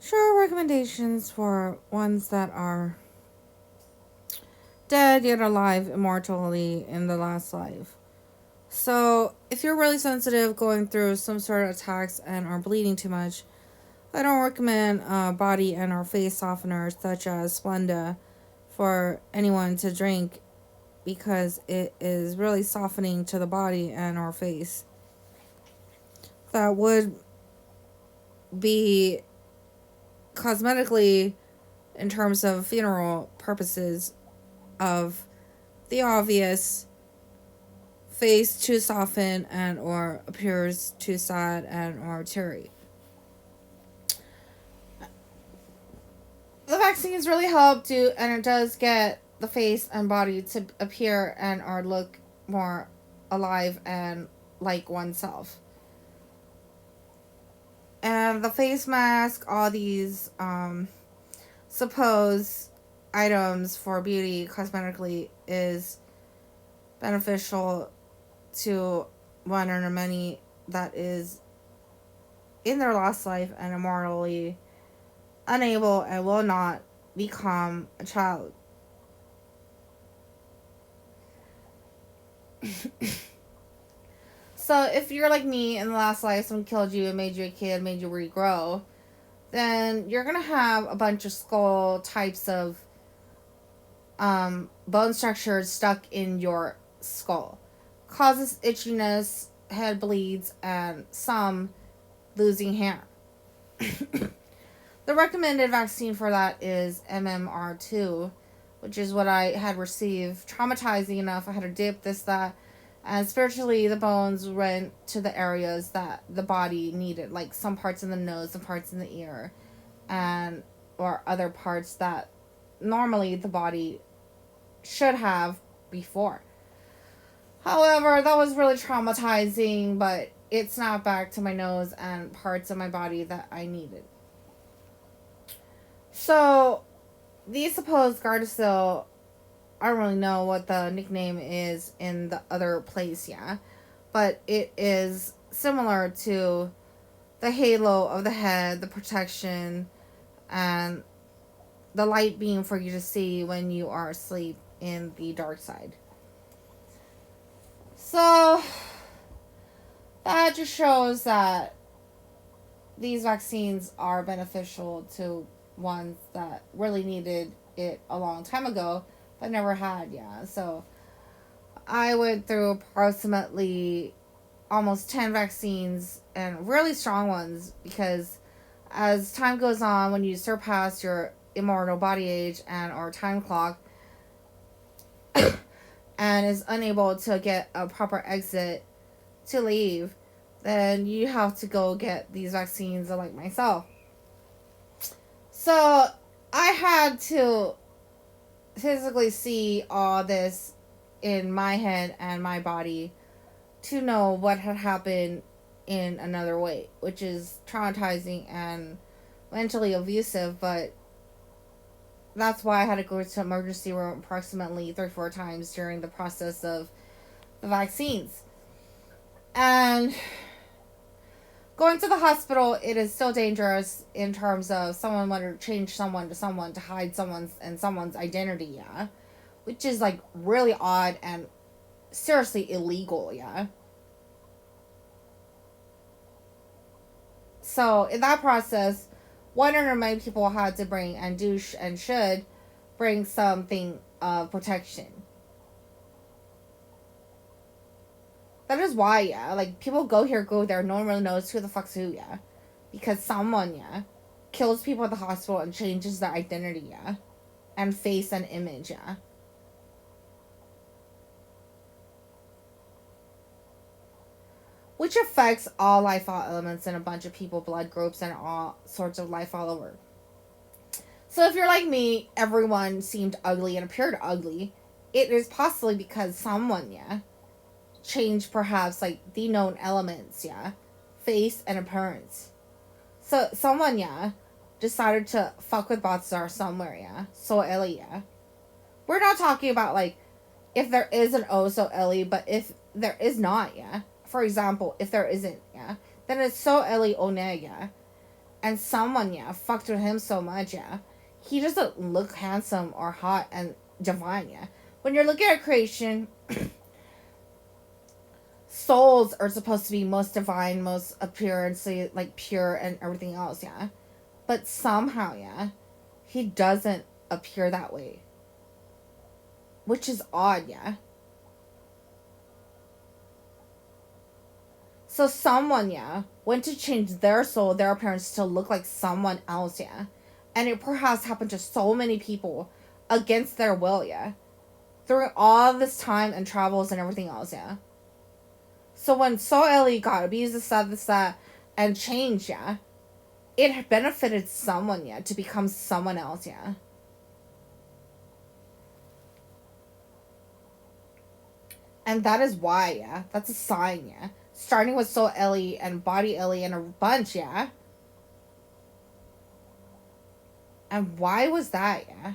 Sure, recommendations for ones that are dead yet alive immortally in the last life. So, if you're really sensitive, going through some sort of attacks and are bleeding too much, I don't recommend body and or face softeners such as Splenda for anyone to drink because it is really softening to the body and or face. That would be cosmetically in terms of funeral purposes of the obvious face too soften and or appears too sad and or teary. The vaccines really help to, and it does get the face and body to appear and or look more alive and like oneself. And the face mask, all these supposed items for beauty cosmetically is beneficial to one or many that is in their last life and immortally unable and will not become a child. So if you're like me in the last life, someone killed you and made you a kid, made you regrow, then you're gonna have a bunch of skull types of bone structures stuck in your skull. Causes itchiness, head bleeds, and some losing hair. The recommended vaccine for that is MMR2, which is what I had received. Traumatizing enough, I had to dip this, that, and spiritually the bones went to the areas that the body needed, like some parts in the nose, some parts in the ear, and or other parts that normally the body should have before. However, that was really traumatizing, but it snapped back to my nose and parts of my body that I needed. So, these supposed Gardasil, I don't really know what the nickname is in the other place, yeah. But it is similar to the halo of the head, the protection, and the light beam for you to see when you are asleep in the dark side. So, that just shows that these vaccines are beneficial to ones that really needed it a long time ago but never had. Yeah, so I went through approximately almost 10 vaccines and really strong ones because as time goes on, when you surpass your immortal body age and or time clock and is unable to get a proper exit to leave, then you have to go get these vaccines like myself. So I had to physically see all this in my head and my body to know what had happened in another way, which is traumatizing and mentally abusive, but that's why I had to go to emergency room approximately 3 or 4 times during the process of the vaccines. And going to the hospital, it is still dangerous in terms of someone wanted to change someone to hide someone's identity, yeah. Which is like really odd and seriously illegal, yeah. So in that process, one or many people had to bring and do and should bring something of protection. That is why, yeah, like people go here, go there, no one really knows who the fuck's who, yeah. Because someone, yeah, kills people at the hospital and changes their identity, yeah. And face and image, yeah. Which affects all life elements and a bunch of people, blood groups, and all sorts of life all over. So if you're like me, everyone seemed ugly and appeared ugly. It is possibly because someone, yeah, changed perhaps like the known elements, yeah, face and appearance. So someone, yeah, decided to fuck with Botsar somewhere, yeah. So Ellie, yeah. We're not talking about like if there is an oh so Ellie, but if there is not, yeah. For example, if there isn't, yeah, then it's so Ellie Oneg, yeah. And someone, yeah, fucked with him so much, yeah. He doesn't look handsome or hot and divine, yeah. When you're looking at creation, souls are supposed to be most divine, most appearance, like pure and everything else, yeah. But somehow, yeah, he doesn't appear that way. Which is odd, yeah. So someone, yeah, went to change their soul, their appearance to look like someone else, yeah. And it perhaps happened to so many people against their will, yeah. Through all this time and travels and everything else, yeah. So when So Ellie got abused, this, that, and changed, yeah, it benefited someone, yeah, to become someone else, yeah. And that is why, yeah. That's a sign, yeah. Starting with Soul Ellie and Body Ellie and a bunch, yeah. And why was that, yeah?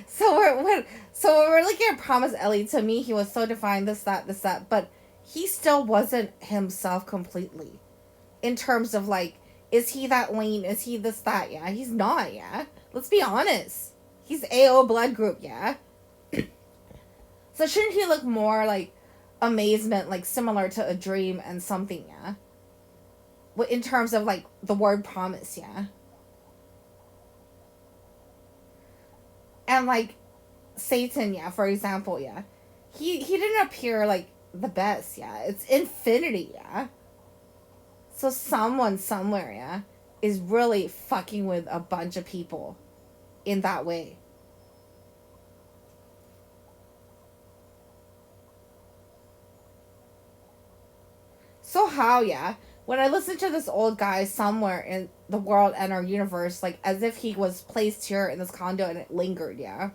So we're looking at Promise Ellie. To me, he was so defined, this, that, but he still wasn't himself completely. In terms of like, is he that lane? Is he this, that? Yeah, he's not, yeah. Let's be honest. He's AO blood group, yeah. So shouldn't he look more like amazement, like similar to a dream and something, yeah? In terms of like the word promise, yeah? And like Satan, yeah, for example, yeah. He didn't appear like the best, yeah. It's infinity, yeah. So someone somewhere, yeah, is really fucking with a bunch of people in that way. So how, yeah? When I listen to this old guy somewhere in the world and our universe, like as if he was placed here in this condo and it lingered, yeah.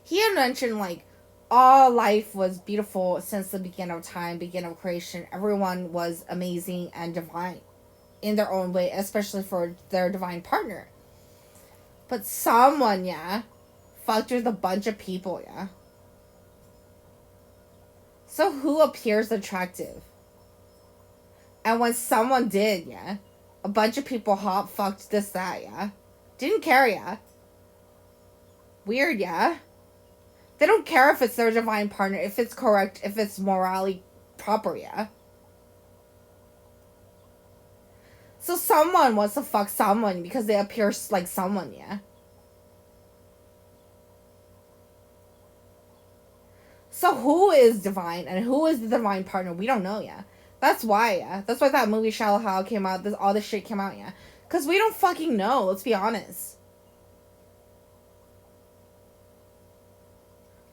He had mentioned like all life was beautiful since the beginning of time, beginning of creation. Everyone was amazing and divine in their own way, especially for their divine partner. But someone, yeah, fucked with a bunch of people, yeah. So who appears attractive? And when someone did, yeah, a bunch of people hop fucked this, that, yeah. Didn't care, yeah. Weird, yeah. They don't care if it's their divine partner, if it's correct, if it's morally proper, yeah. So someone wants to fuck someone because they appear like someone, yeah. So who is divine and who is the divine partner? We don't know, yeah. That's why, yeah. That's why that movie Shallow Hal came out. All this shit came out, yeah. Because we don't fucking know. Let's be honest.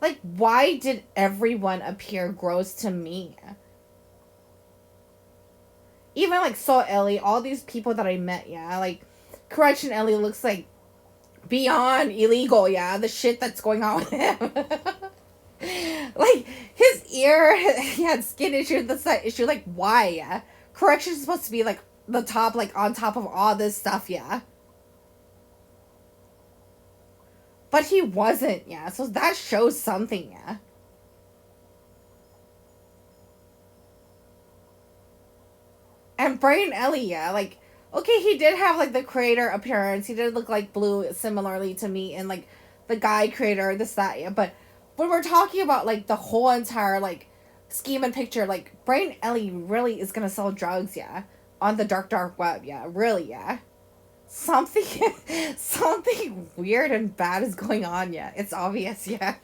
Like, why did everyone appear gross to me? Even like So Ellie, all these people that I met, yeah. Like, Correction Ellie looks like beyond illegal, yeah. The shit that's going on with him. Like his ear, he had skin issue. That's that issue. Like why? Yeah, correction is supposed to be like the top, like on top of all this stuff. Yeah, but he wasn't. Yeah, so that shows something. Yeah. And Brian Ellie, yeah, like okay, he did have like the creator appearance. He did look like Blue similarly to me, and like the guy creator, this that, yeah. But when we're talking about like the whole entire like scheme and picture, like Brian Ellie really is gonna sell drugs, yeah, on the dark web, yeah, really, yeah. Something, something weird and bad is going on, yeah. It's obvious, yeah.